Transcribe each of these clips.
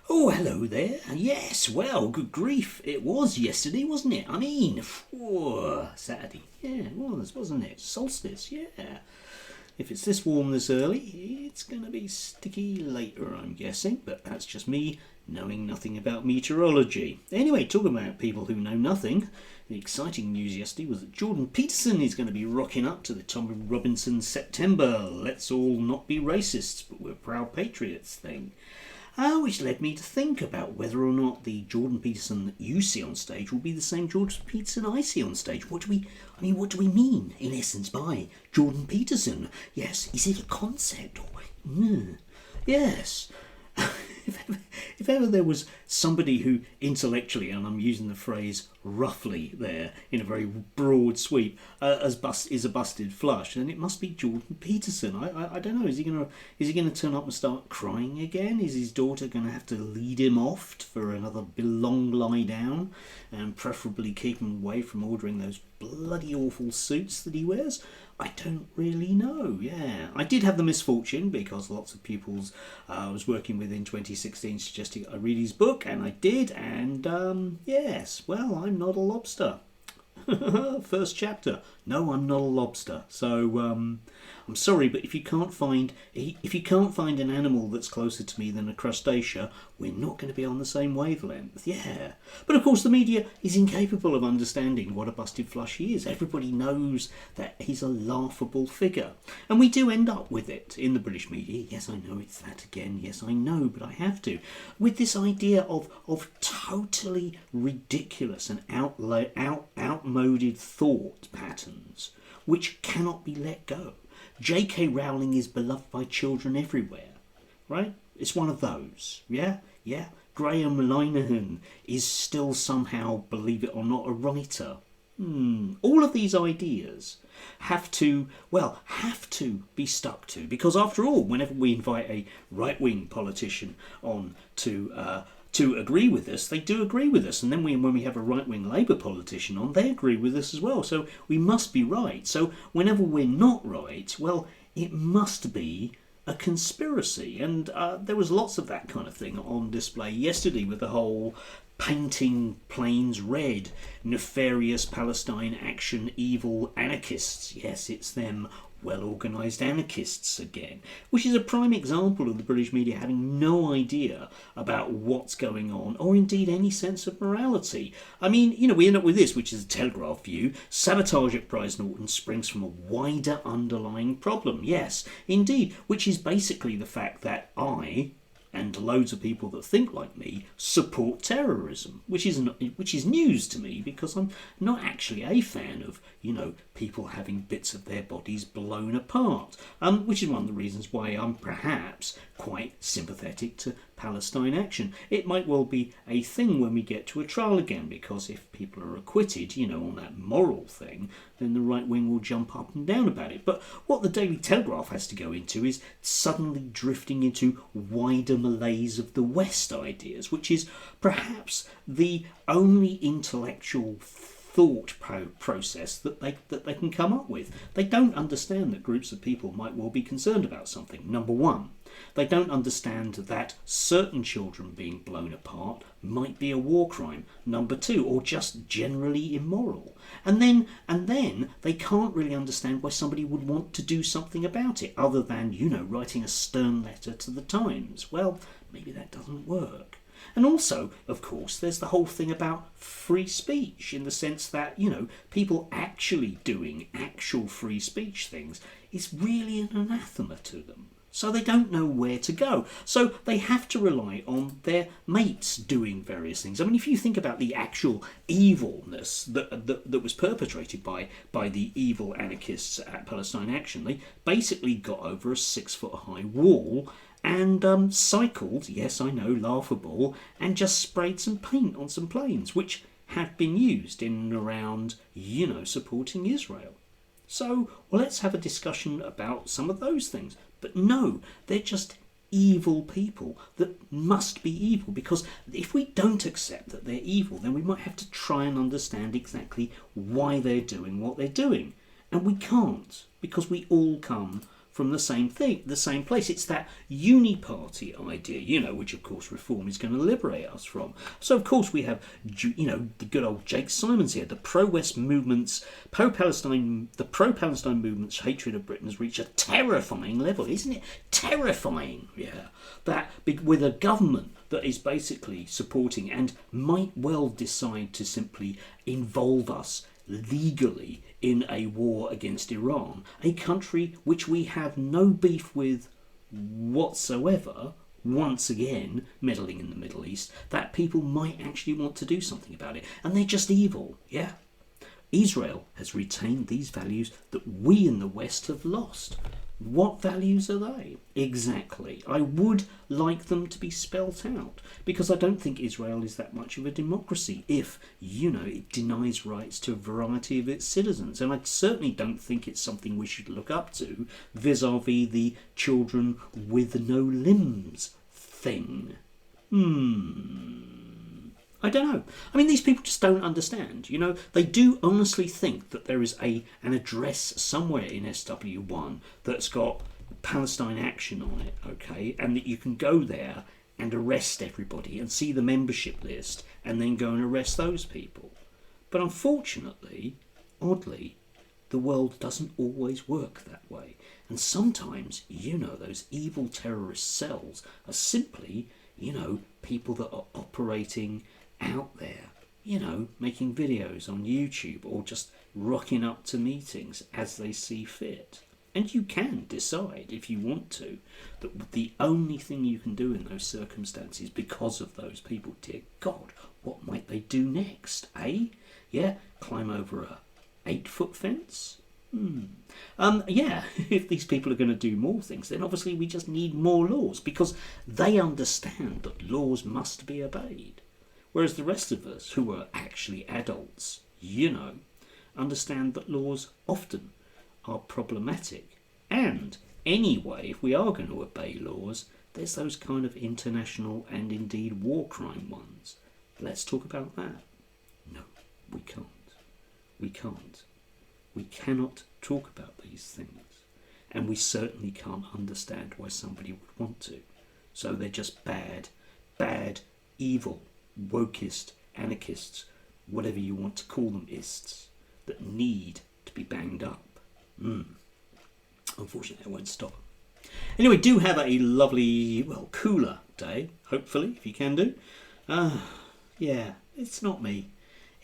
Oh, hello there. Yes, well, good grief. It was yesterday, wasn't it? I mean, Saturday. Yeah, it was, wasn't it? Solstice, yeah. If it's this warm this early, it's going to be sticky later, I'm guessing. But that's just me knowing nothing about meteorology. Anyway, talking about people who know nothing, the exciting news yesterday was that Jordan Peterson is going to be rocking up to the Tommy Robinson September Let's All Not Be Racists, but We're Proud Patriots thing. Which led me to think about whether or not the Jordan Peterson that you see on stage will be the same Jordan Peterson I see on stage. What do we mean, in essence, by Jordan Peterson? Yes, is it a concept? Yes. if ever there was somebody who intellectually, and I'm using the phrase roughly there in a very broad sweep, is a busted flush, then it must be Jordan Peterson. I don't know. Is he gonna turn up and start crying again? Is his daughter gonna have to lead him off for another long lie down, and preferably keep him away from ordering those bloody awful suits that he wears? I don't really know. Yeah, I did have the misfortune, because lots of pupils I was working with in 2016 suggested I read his book, and I did, and yes, well, I'm not a lobster. First chapter. No, I'm not a lobster. So I'm sorry, but if you can't find an animal that's closer to me than a crustacea, we're not going to be on the same wavelength. Yeah, but of course the media is incapable of understanding what a busted flush he is. Everybody knows that he's a laughable figure, and we do end up with it in the British media. Yes, I know it's that again. Yes, I know, but I have to. With this idea of totally ridiculous and outmoded thought patterns which cannot be let go. J.K. Rowling is beloved by children everywhere, right? It's one of those, yeah? Graham Linehan is still somehow, believe it or not, a writer. All of these ideas have to be stuck to, because after all, whenever we invite a right-wing politician on to agree with us, they do agree with us. And then when we have a right-wing Labour politician on, they agree with us as well. So we must be right. So whenever we're not right, well, it must be a conspiracy. And there was lots of that kind of thing on display yesterday with the whole painting planes red, nefarious Palestine Action evil anarchists. Yes, it's them, well-organised anarchists again, which is a prime example of the British media having no idea about what's going on, or indeed any sense of morality. I mean, we end up with this, which is a Telegraph view. Sabotage at Prize Norton springs from a wider underlying problem. Yes, indeed, which is basically the fact that I, and loads of people that think like me, support terrorism, which is news to me, because I'm not actually a fan of people having bits of their bodies blown apart, which is one of the reasons why I'm perhaps quite sympathetic to Palestine Action. It might well be a thing when we get to a trial again, because if people are acquitted, on that moral thing, then the right wing will jump up and down about it. But what the Daily Telegraph has to go into is suddenly drifting into wider malaise of the West ideas, which is perhaps the only intellectual thought process that they can come up with. They don't understand that groups of people might well be concerned about something. Number one, they don't understand that certain children being blown apart might be a war crime. Number two, or just generally immoral. And then they can't really understand why somebody would want to do something about it, other than, writing a stern letter to the Times. Well, maybe that doesn't work. And also, of course, there's the whole thing about free speech, in the sense that, people actually doing actual free speech things is really an anathema to them. So they don't know where to go. So they have to rely on their mates doing various things. I mean, if you think about the actual evilness that was perpetrated by the evil anarchists at Palestine Action, they basically got over a 6-foot-high wall and cycled, yes, I know, laughable, and just sprayed some paint on some planes, which have been used in and around, supporting Israel. So, well, let's have a discussion about some of those things. But no, they're just evil people that must be evil, because if we don't accept that they're evil, then we might have to try and understand exactly why they're doing what they're doing. And we can't, because we all come from the same thing, the same place. It's that uni-party idea, you know, which of course reform is going to liberate us from. So of course we have, you know, the good old Jake Simons here. The pro-West movements, the pro-Palestine movement's hatred of Britain has reached a terrifying level, isn't it? Terrifying, yeah. That with a government that is basically supporting and might well decide to simply involve us legally in a war against Iran, a country which we have no beef with whatsoever, once again meddling in the Middle East, that people might actually want to do something about it. And they're just evil, yeah. Israel has retained these values that we in the West have lost. What values are they? Exactly. I would like them to be spelt out, because I don't think Israel is that much of a democracy if, you know, it denies rights to a variety of its citizens. And I certainly don't think it's something we should look up to vis-a-vis the children with no limbs thing. I don't know. I mean, these people just don't understand. You know, they do honestly think that there is an address somewhere in SW1 that's got Palestine Action on it, okay, and that you can go there and arrest everybody and see the membership list and then go and arrest those people. But unfortunately, oddly, the world doesn't always work that way. And sometimes, you know, those evil terrorist cells are simply, you know, people that are operating out there, you know, making videos on YouTube or just rocking up to meetings as they see fit. And you can decide, if you want to, that the only thing you can do in those circumstances, because of those people, dear God, what might they do next, eh? Yeah, climb over a 8-foot fence? Yeah, if these people are going to do more things, then obviously we just need more laws, because they understand that laws must be obeyed. Whereas the rest of us, who are actually adults, you know, understand that laws often are problematic. And anyway, if we are going to obey laws, there's those kind of international and indeed war crime ones. Let's talk about that. No, we can't. We can't. We cannot talk about these things. And we certainly can't understand why somebody would want to. So they're just bad, evil, wokist, anarchists, whatever you want to call them, ists, that need to be banged up. Unfortunately, I won't stop. Anyway, do have a lovely, well, cooler day, hopefully, if you can do. Yeah, it's not me.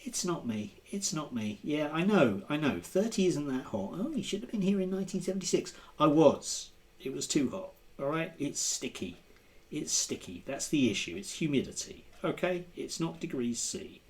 It's not me. It's not me. Yeah, I know. 30 isn't that hot. Oh, you should have been here in 1976. I was. It was too hot. All right? It's sticky. It's sticky. That's the issue. It's humidity. Okay? It's not degrees C.